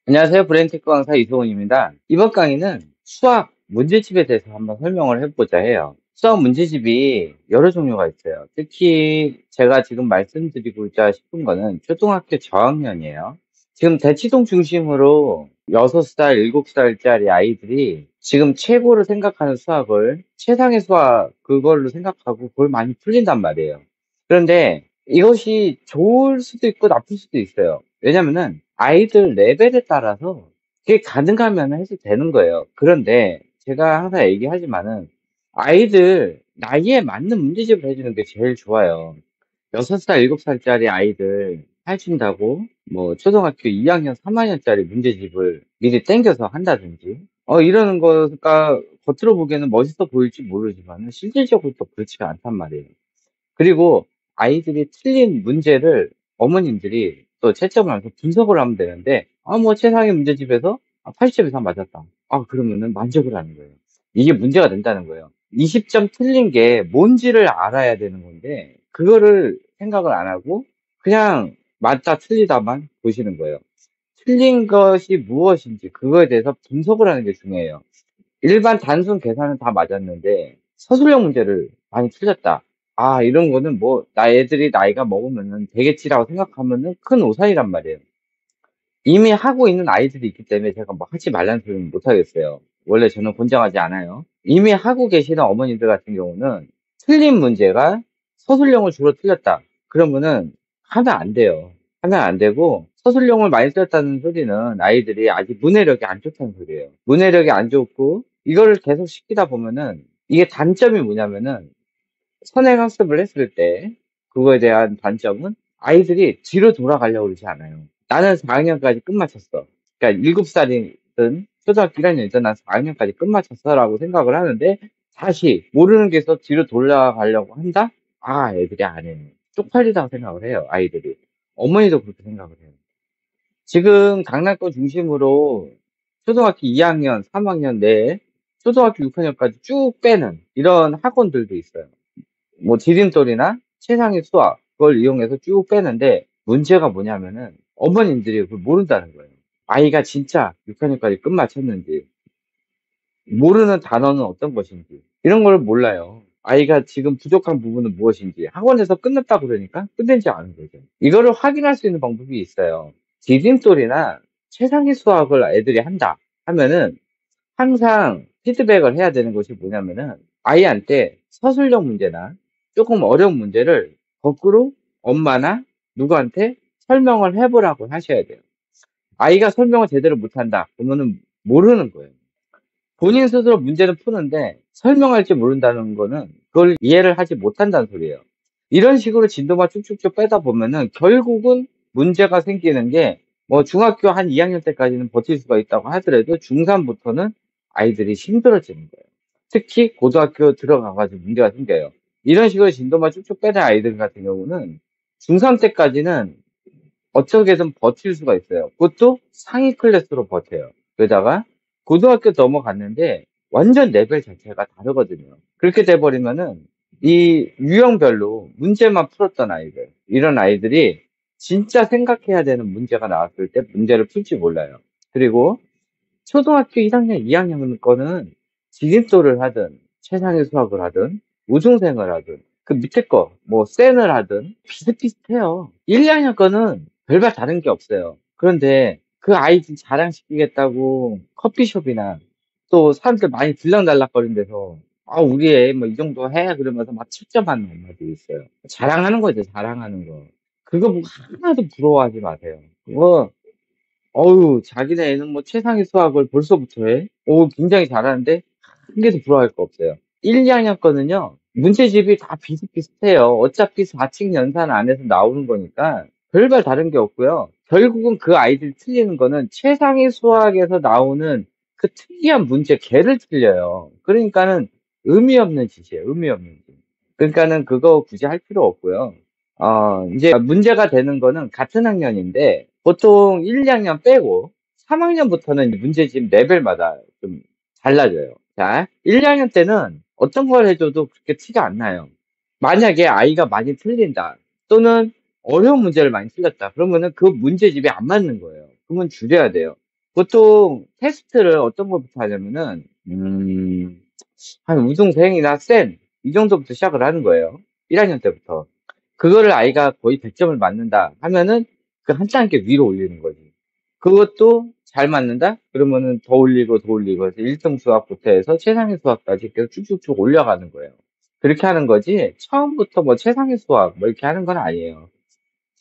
안녕하세요. 브레인테크 강사 이소은입니다. 이번 강의는 수학 문제집에 대해서 한번 설명을 해보자 해요. 수학 문제집이 여러 종류가 있어요. 특히 제가 지금 말씀드리고자 싶은 거는 초등학교 저학년이에요. 지금 대치동 중심으로 6살, 7살짜리 아이들이 지금 최고로 생각하는 수학을 최상의 수학 그걸로 생각하고 그걸 많이 풀린단 말이에요. 그런데 이것이 좋을 수도 있고 나쁠 수도 있어요. 왜냐면은 아이들 레벨에 따라서 그게 가능하면 해도 되는 거예요. 그런데 제가 항상 얘기하지만은 아이들 나이에 맞는 문제집을 해주는 게 제일 좋아요. 6살, 7살짜리 아이들 해준다고 뭐 초등학교 2학년, 3학년짜리 문제집을 미리 땡겨서 한다든지 이러는 거가 겉으로 보기에는 멋있어 보일지 모르지만 실질적으로 또 그렇지가 않단 말이에요. 그리고 아이들이 틀린 문제를 어머님들이 또 채점을 하면서 분석을 하면 되는데, 뭐 최상위 문제집에서 80점 이상 맞았다. 그러면은 만족을 하는 거예요. 이게 문제가 된다는 거예요. 20점 틀린 게 뭔지를 알아야 되는 건데, 그거를 생각을 안 하고, 그냥 맞다, 틀리다만 보시는 거예요. 틀린 것이 무엇인지, 그거에 대해서 분석을 하는 게 중요해요. 일반 단순 계산은 다 맞았는데 서술형 문제를 많이 틀렸다. 이런 거는 뭐, 애들이 나이가 먹으면은 되겠지라고 생각하면은 큰 오산이란 말이에요. 이미 하고 있는 아이들이 있기 때문에 제가 뭐 하지 말라는 소리는 못 하겠어요. 원래 저는 권장하지 않아요. 이미 하고 계시는 어머님들 같은 경우는 틀린 문제가 서술형을 주로 틀렸다. 그러면은 하면 안 돼요. 하면 안 되고 서술형을 많이 틀렸다는 소리는 아이들이 아직 문해력이 안 좋다는 소리예요. 문해력이 안 좋고 이거를 계속 시키다 보면은 이게 단점이 뭐냐면은 선행학습을 했을 때 그거에 대한 단점은 아이들이 뒤로 돌아가려고 그러지 않아요. 나는 4학년까지 끝마쳤어. 그러니까 7살이든 초등학교 1학년이든 난 4학년까지 끝마쳤어라고 생각을 하는데 다시 모르는 게 있어 뒤로 돌아가려고 한다? 애들이 안 해요. 쪽팔리다고 생각을 해요, 아이들이. 어머니도 그렇게 생각을 해요. 지금 강남권 중심으로 초등학교 2학년, 3학년 내에 초등학교 6학년까지 쭉 빼는 이런 학원들도 있어요. 뭐 디딤돌이나 최상위 수학 그걸 이용해서 쭉 빼는데 문제가 뭐냐면은 어머님들이 그걸 모른다는 거예요. 아이가 진짜 6학년까지 끝마쳤는지 모르는 단어는 어떤 것인지 이런 걸 몰라요. 아이가 지금 부족한 부분은 무엇인지 학원에서 끝났다 그러니까 끝낸지 아는 거죠. 이거를 확인할 수 있는 방법이 있어요. 디딤돌이나 최상위 수학을 애들이 한다 하면은 항상 피드백을 해야 되는 것이 뭐냐면은 아이한테 서술형 문제나 조금 어려운 문제를 거꾸로 엄마나 누구한테 설명을 해보라고 하셔야 돼요. 아이가 설명을 제대로 못한다. 그러면은 모르는 거예요. 본인 스스로 문제는 푸는데 설명할 줄 모른다는 거는 그걸 이해를 하지 못한다는 소리예요. 이런 식으로 진도만 쭉쭉쭉 빼다 보면은 결국은 문제가 생기는 게 뭐 중학교 한 2학년 때까지는 버틸 수가 있다고 하더라도 중3부터는 아이들이 힘들어지는 거예요. 특히 고등학교 들어가가지고 문제가 생겨요. 이런 식으로 진도만 쭉쭉 빼는 아이들 같은 경우는 중3 때까지는 어떻게든 버틸 수가 있어요. 그것도 상위 클래스로 버텨요. 그러다가 고등학교 넘어갔는데 완전 레벨 자체가 다르거든요. 그렇게 돼버리면은 이 유형별로 문제만 풀었던 아이들, 이런 아이들이 진짜 생각해야 되는 문제가 나왔을 때 문제를 풀지 몰라요. 그리고 초등학교 1학년, 2학년 거는 진입도를 하든 최상위 수학을 하든 우등생을 하든 그 밑에 거 뭐 센을 하든 비슷비슷해요. 1, 2학년 거는 별반 다른 게 없어요. 그런데 그 아이 좀 자랑시키겠다고 커피숍이나 또 사람들 많이 들락날락거리는 데서 우리 애 뭐 이 정도 해 그러면서 막 채점하는 엄마들이 있어요. 자랑하는 거죠, 자랑하는 거. 그거 뭐 하나도 부러워하지 마세요. 그거 자기네 애는 뭐 최상위 수학을 벌써부터 해? 굉장히 잘하는데 한 개도 부러워할 거 없어요. 1, 2학년 거는요, 문제집이 다 비슷비슷해요. 어차피 4층 연산 안에서 나오는 거니까 별반 다른 게 없고요. 결국은 그 아이들이 틀리는 거는 최상위 수학에서 나오는 그 특이한 문제 개를 틀려요. 그러니까는 의미 없는 짓이에요. 의미 없는 짓. 그러니까는 그거 굳이 할 필요 없고요. 이제 문제가 되는 거는 같은 학년인데 보통 1, 2학년 빼고 3학년부터는 문제집 레벨마다 좀 달라져요. 자, 1, 2학년 때는 어떤 걸 해줘도 그렇게 티가 안 나요. 만약에 아이가 많이 틀린다, 또는 어려운 문제를 많이 틀렸다, 그러면은 그 문제집이 안 맞는 거예요. 그러면 줄여야 돼요. 보통 테스트를 어떤 것부터 하냐면은, 한 우등생이나 쌤, 이 정도부터 시작을 하는 거예요. 1학년 때부터. 그거를 아이가 거의 100점을 맞는다 하면은 그 한 단계 위로 올리는 거지. 그것도 잘 맞는다? 그러면은 더 올리고 더 올리고 해서 1등 수학부터 해서 최상위 수학까지 계속 쭉쭉쭉 올려가는 거예요. 그렇게 하는 거지, 처음부터 뭐 최상위 수학 뭐 이렇게 하는 건 아니에요.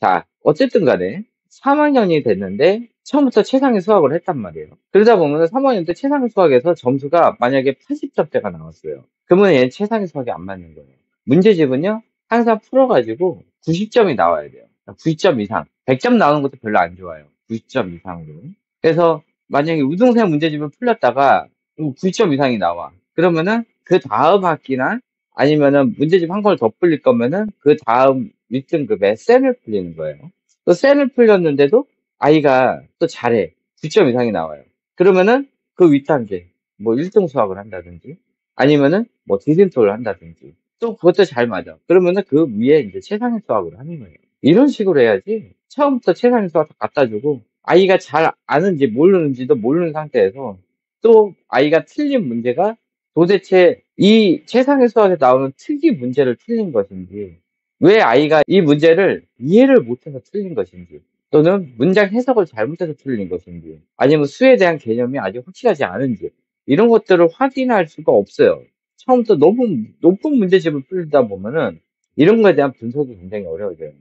자, 어쨌든 간에 3학년이 됐는데 처음부터 최상위 수학을 했단 말이에요. 그러다 보면 3학년 때 최상위 수학에서 점수가 만약에 80점대가 나왔어요. 그러면 얘는 최상위 수학이 안 맞는 거예요. 문제집은요, 항상 풀어가지고 90점이 나와야 돼요. 90점 이상. 100점 나오는 것도 별로 안 좋아요. 90점 이상으로. 그래서 만약에 우등생 문제집을 풀렸다가 90점 이상이 나와. 그러면은 그 다음 학기나 아니면은 문제집 한 걸 더 풀릴 거면은 그 다음 윗등급에 쌤을 풀리는 거예요. 또 쌤을 풀렸는데도 아이가 또 잘해. 9점 이상이 나와요. 그러면은 그 윗단계, 뭐 1등 수학을 한다든지, 아니면은 뭐 디딤돌을 한다든지, 또 그것도 잘 맞아. 그러면은 그 위에 이제 최상위 수학을 하는 거예요. 이런 식으로 해야지 처음부터 최상위 수학 다 갖다 주고 아이가 잘 아는지 모르는지도 모르는 상태에서 또 아이가 틀린 문제가 도대체 이 최상위 수학에 나오는 특이 문제를 틀린 것인지, 왜 아이가 이 문제를 이해를 못해서 틀린 것인지, 또는 문장 해석을 잘못해서 틀린 것인지, 아니면 수에 대한 개념이 아직 확실하지 않은지, 이런 것들을 확인할 수가 없어요. 처음부터 너무 높은 문제집을 풀다 보면은 이런 거에 대한 분석이 굉장히 어려워져요.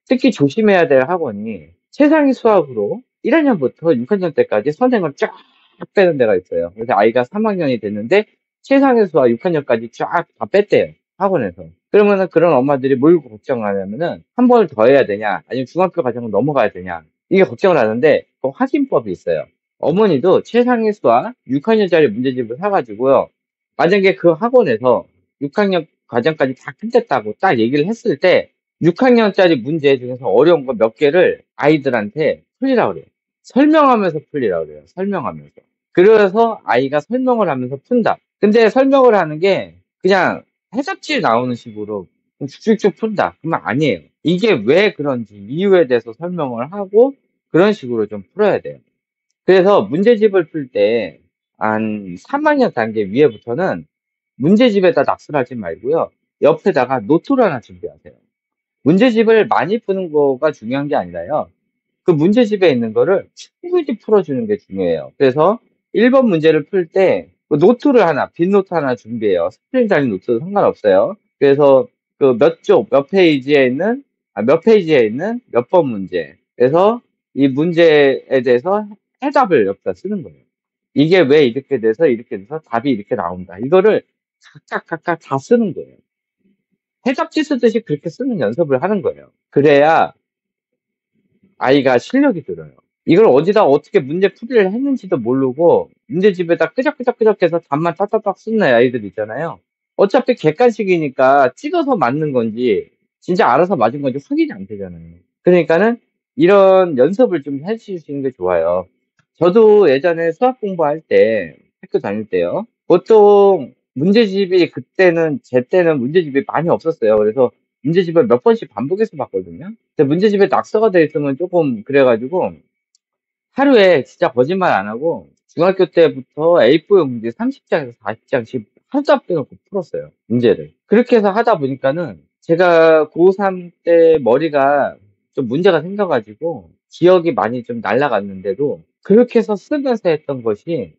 특히 조심해야 될 학원이 최상위 수학으로 1학년부터 6학년 때까지 선행을 쫙 빼는 데가 있어요. 그래서 아이가 3학년이 됐는데 최상위 수학 6학년까지 쫙 다 뺐대요, 학원에서. 그러면은 그런 엄마들이 뭘 걱정하냐면은 한 번을 더 해야 되냐, 아니면 중학교 과정을 넘어가야 되냐, 이게 걱정을 하는데 그 확인법이 있어요. 어머니도 최상위 수학 6학년짜리 문제집을 사가지고요, 만약에 그 학원에서 6학년 과정까지 다 끝냈다고 딱 얘기를 했을 때 6학년짜리 문제 중에서 어려운 거 몇 개를 아이들한테 풀리라고 그래요. 설명하면서 풀리라고 그래요. 설명하면서. 그래서 아이가 설명을 하면서 푼다. 근데 설명을 하는 게 그냥 해석지 나오는 식으로 쭉쭉쭉 푼다, 그러면 아니에요. 이게 왜 그런지 이유에 대해서 설명을 하고 그런 식으로 좀 풀어야 돼요. 그래서 문제집을 풀 때 한 3학년 단계 위에부터는 문제집에다 낙서를 하지 말고요, 옆에다가 노트를 하나 준비하세요. 문제집을 많이 푸는 거가 중요한 게 아니라요, 그 문제집에 있는 거를 충분히 풀어주는 게 중요해요. 그래서 1번 문제를 풀 때 노트를 하나, 빈 노트 하나 준비해요. 스프링 달린 노트도 상관없어요. 그래서 그 몇 쪽, 몇 페이지에 있는, 몇 페이지에 있는 몇 번 문제. 그래서 이 문제에 대해서 해답을 여기다 쓰는 거예요. 이게 왜 이렇게 돼서 답이 이렇게 나온다. 이거를 각각 다 쓰는 거예요. 해답지 쓰듯이 그렇게 쓰는 연습을 하는 거예요. 그래야 아이가 실력이 들어요. 이걸 어디다 어떻게 문제 풀이를 했는지도 모르고 문제집에다 끄적끄적끄적해서 답만 딱딱딱 쓰는 아이들 있잖아요. 어차피 객관식이니까 찍어서 맞는 건지 진짜 알아서 맞은 건지 확인이 안 되잖아요. 그러니까는 이런 연습을 좀 해주시는 게 좋아요. 저도 예전에 수학 공부할 때, 학교 다닐 때요, 보통 문제집이, 그때는 제 때는 문제집이 많이 없었어요. 그래서 문제집을 몇 번씩 반복해서 봤거든요. 근데 문제집에 낙서가 돼 있으면 조금 그래가지고 하루에 진짜 거짓말 안 하고 중학교 때부터 A4 용지 30장에서 40장씩 하루도 빼놓고 풀었어요, 문제를. 그렇게 해서 하다 보니까는 제가 고3 때 머리가 좀 문제가 생겨가지고 기억이 많이 좀 날아갔는데도 그렇게 해서 쓰면서 했던 것이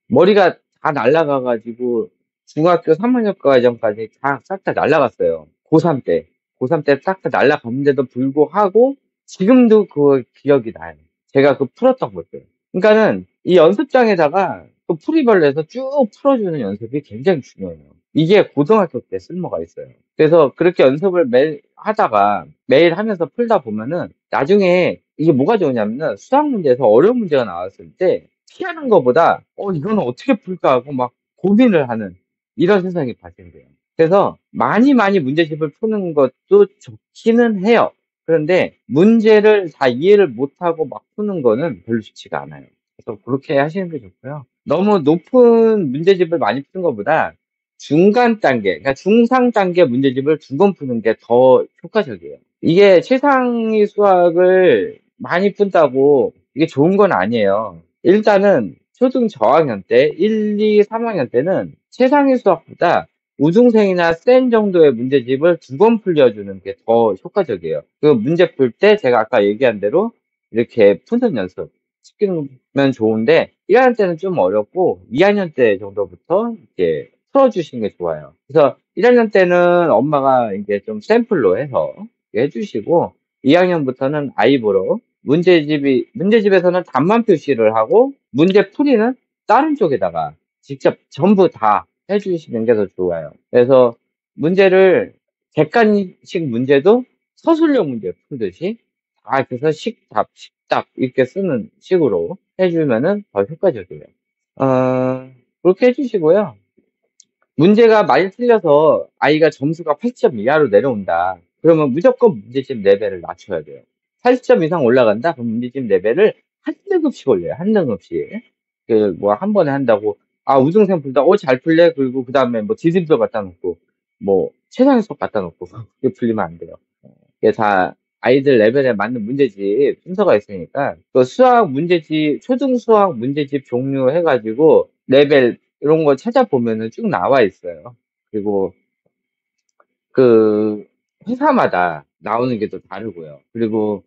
머리가 다 날아가가지고 중학교 3학년 과정까지 다 싹 다 날아갔어요. 고3 때. 고3 때 싹 다 날아갔는데도 불구하고 지금도 그 기억이 나요. 제가 그 풀었던 것들. 그러니까는 이 연습장에다가 그 풀이별로 해서 쭉 풀어주는 연습이 굉장히 중요해요. 이게 고등학교 때 쓸모가 있어요. 그래서 그렇게 연습을 매일 하다가 매일 하면서 풀다 보면은 나중에 이게 뭐가 좋으냐면은 수학 문제에서 어려운 문제가 나왔을 때 피하는 것보다 이거는 어떻게 풀까 하고 막 고민을 하는 이런 세상이 발생돼요. 그래서 많이 문제집을 푸는 것도 좋기는 해요. 그런데 문제를 다 이해를 못하고 막 푸는 거는 별로 좋지가 않아요. 그래서 그렇게 하시는 게 좋고요. 너무 높은 문제집을 많이 푸는 것보다 중간 단계, 그러니까 중상 단계 문제집을 두 번 푸는 게 더 효과적이에요. 이게 최상위 수학을 많이 푼다고 이게 좋은 건 아니에요. 일단은 초등 저학년 때, 1, 2, 3학년 때는 최상위 수학보다 우등생이나 센 정도의 문제집을 두 번 풀려주는 게 더 효과적이에요. 그 문제 풀 때 제가 아까 얘기한 대로 이렇게 푸는 연습 시키면 좋은데 1학년 때는 좀 어렵고 2학년 때 정도부터 이렇게 풀어주시는 게 좋아요. 그래서 1학년 때는 엄마가 이제 좀 샘플로 해서 해주시고 2학년부터는 아이보로 문제집에서는 답만 표시를 하고 문제풀이는 다른 쪽에다가 직접 전부 다 해주시는 게 더 좋아요. 그래서 문제를 객관식 문제도 서술형 문제 풀듯이 다 그래서 식답, 식답 이렇게 쓰는 식으로 해주면은 더 효과적이에요. 그렇게 해주시고요. 문제가 많이 틀려서 아이가 점수가 80점 이하로 내려온다. 그러면 무조건 문제집 레벨을 낮춰야 돼요. 80점 이상 올라간다? 그럼 문제집 레벨을 한 등급씩 올려요. 한 등급씩. 그, 뭐, 한 번에 한다고. 아, 우등생 풀다. 잘 풀래? 그리고 그 다음에 뭐, 지심표 갖다 놓고, 뭐, 최상위 수업 갖다 놓고. 그게 풀리면 안 돼요. 이게 다 아이들 레벨에 맞는 문제집 순서가 있으니까, 그 수학 문제집, 초등 수학 문제집 종류 해가지고, 레벨, 이런 거 찾아보면은 쭉 나와 있어요. 그리고 그 회사마다 나오는 게 또 다르고요. 그리고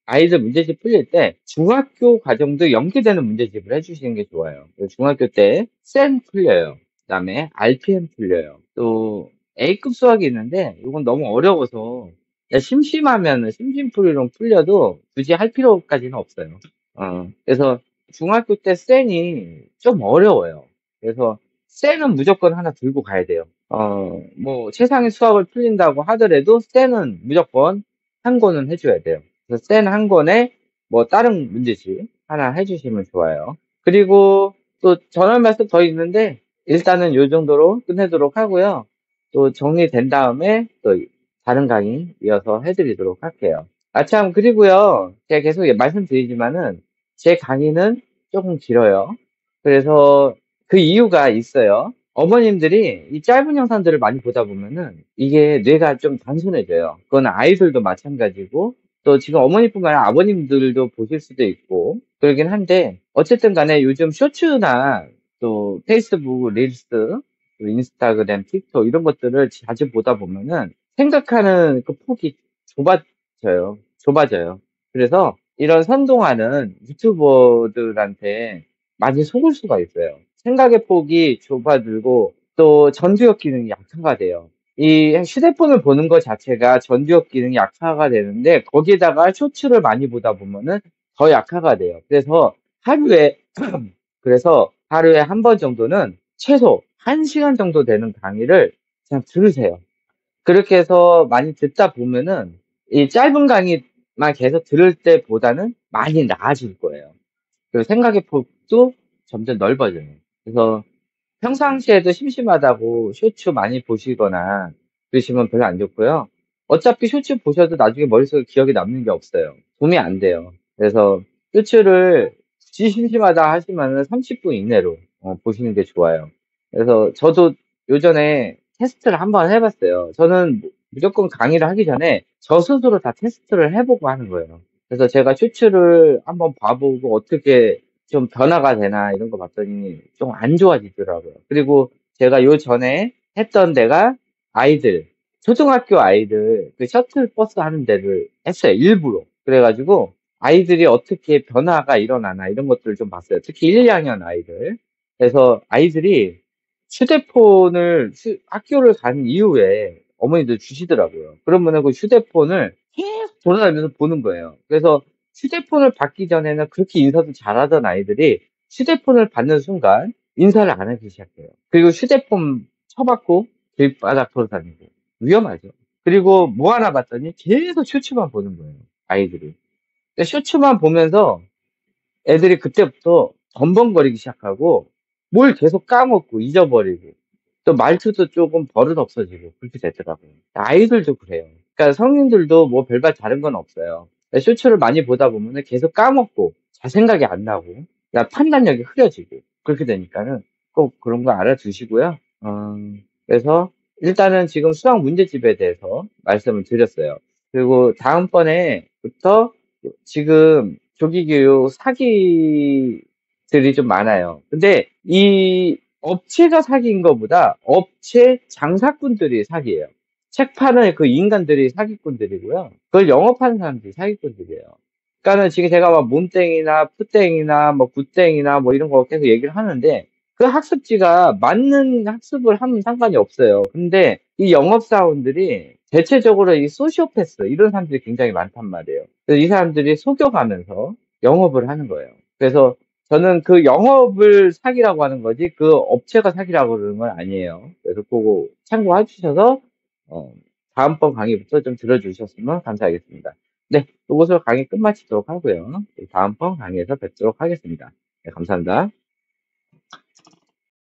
아이들 문제집 풀릴 때 중학교 과정도 연계되는 문제집을 해주시는 게 좋아요. 중학교 때 센 풀려요. 그다음에 RPM 풀려요. 또 A급 수학이 있는데 이건 너무 어려워서 심심하면 심심풀이로 풀려도 굳이 할 필요까지는 없어요. 그래서 중학교 때 센이 좀 어려워요. 그래서 센은 무조건 하나 들고 가야 돼요. 뭐 최상위 수학을 풀린다고 하더라도 센은 무조건 한 권은 해줘야 돼요. 그래서 센 한 권에 뭐 다른 문제집 하나 해주시면 좋아요. 그리고 또 전할 말씀 더 있는데 일단은 요 정도로 끝내도록 하고요. 또 정리된 다음에 또 다른 강의 이어서 해드리도록 할게요. 아, 참, 그리고요. 제가 계속 말씀드리지만은 제 강의는 조금 길어요. 그래서 그 이유가 있어요. 어머님들이 이 짧은 영상들을 많이 보다 보면은 이게 뇌가 좀 단순해져요. 그건 아이들도 마찬가지고 또 지금 어머니뿐만 아니라 아버님들도 보실 수도 있고 그러긴 한데 어쨌든 간에 요즘 쇼츠나 또 페이스북 릴스, 또 인스타그램, 틱톡 이런 것들을 자주 보다 보면은 생각하는 그 폭이 좁아져요. 그래서 이런 선동하는 유튜버들한테 많이 속을 수가 있어요. 생각의 폭이 좁아들고 또 전두엽 기능이 약화가 돼요. 이 휴대폰을 보는 것 자체가 전두엽 기능이 약화가 되는데 거기에다가 쇼츠를 많이 보다 보면은 더 약화가 돼요. 그래서 하루에 한 번 정도는 최소 1시간 정도 되는 강의를 그냥 들으세요. 그렇게 해서 많이 듣다 보면은 이 짧은 강의만 계속 들을 때보다는 많이 나아질 거예요. 그리고 생각의 폭도 점점 넓어져요. 그래서 평상시에도 심심하다고 쇼츠 많이 보시거나 그러시면 별로 안 좋고요. 어차피 쇼츠 보셔도 나중에 머릿속에 기억에 남는 게 없어요. 도움이 안 돼요. 그래서 쇼츠를 굳이 심심하다 하시면은 30분 이내로 보시는 게 좋아요. 그래서 저도 요전에 테스트를 한번 해봤어요. 저는 무조건 강의를 하기 전에 저 스스로 다 테스트를 해보고 하는 거예요. 그래서 제가 쇼츠를 한번 봐보고 어떻게 좀 변화가 되나 이런 거 봤더니 좀 안 좋아지더라고요. 그리고 제가 요 전에 했던 데가 아이들, 초등학교 아이들 그 셔틀버스 하는 데를 했어요. 일부러. 그래가지고 아이들이 어떻게 변화가 일어나나 이런 것들을 좀 봤어요. 특히 1, 2학년 아이들. 그래서 아이들이 휴대폰을 학교를 간 이후에 어머니들 주시더라고요. 그러면은 그 휴대폰을 계속 돌아다니면서 보는 거예요. 그래서 휴대폰을 받기 전에는 그렇게 인사도 잘하던 아이들이 휴대폰을 받는 순간 인사를 안 하기 시작해요. 그리고 휴대폰 쳐받고 길바닥 돌아다니고 위험하죠. 그리고 뭐 하나 봤더니 계속 쇼츠만 보는 거예요. 아이들이. 그러니까 쇼츠만 보면서 애들이 그때부터 덤벙거리기 시작하고 뭘 계속 까먹고 잊어버리고 또 말투도 조금 버릇 없어지고 그렇게 되더라고요. 아이들도 그래요. 그러니까 성인들도 뭐 별반 다른 건 없어요. 쇼츠를 많이 보다 보면 계속 까먹고 잘 생각이 안 나고 그러니까 판단력이 흐려지고 그렇게 되니까는 꼭 그런 거 알아두시고요. 어, 그래서 일단은 지금 수학 문제집에 대해서 말씀을 드렸어요. 그리고 다음번에부터 지금 조기교육 사기들이 좀 많아요. 근데 이 업체가 사기인 것보다 업체 장사꾼들이 사기예요. 책 파는 그 인간들이 사기꾼들이고요. 그걸 영업하는 사람들이 사기꾼들이에요. 그러니까는 지금 제가 막 몸땡이나 푸땡이나 뭐 굿땡이나 뭐 이런 거 계속 얘기를 하는데 그 학습지가 맞는 학습을 하면 상관이 없어요. 근데 이 영업사원들이 대체적으로 이 소시오패스 이런 사람들이 굉장히 많단 말이에요. 그래서 이 사람들이 속여가면서 영업을 하는 거예요. 그래서 저는 그 영업을 사기라고 하는 거지 그 업체가 사기라고 그러는 건 아니에요. 그래서 그거 참고해 주셔서 어, 다음번 강의부터 좀 들어주셨으면 감사하겠습니다. 네, 이것으로 강의 끝마치도록 하고요. 다음번 강의에서 뵙도록 하겠습니다. 네, 감사합니다.